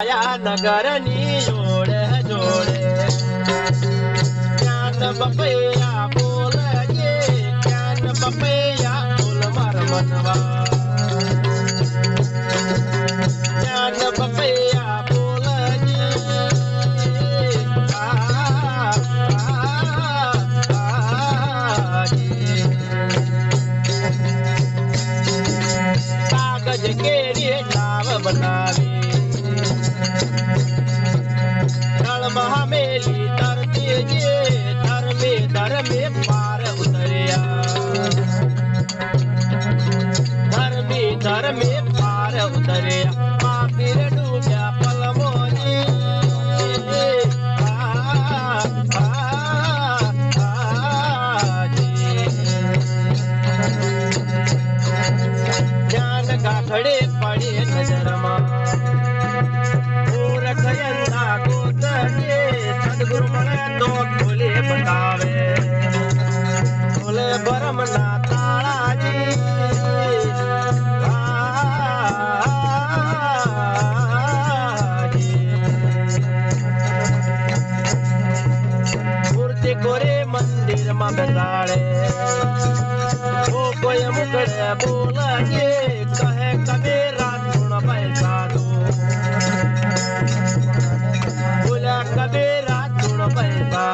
आया नगरनी जोड़े जोड़े ज्ञान बपैया बोल ये ज्ञान बपैया बोल मर मनवा ज्ञान बपैया बोल ये कागज के लिए नाव बनावे महामेली तरते जे धर्मे पार उतरिया धर्मे पार उतरिया पापीर डूब्या पलमोनी ज्ञान गाठड़े पड़े नजर सदगुरु मने तो खोले बतावे खोले बरम ना ताला जी मूर्ति कोरे मंदिर में बेसाड़े वो कोई मुकड़े बोले कहे कबीरा सुन पैसा दो बोला कबीरा पैसा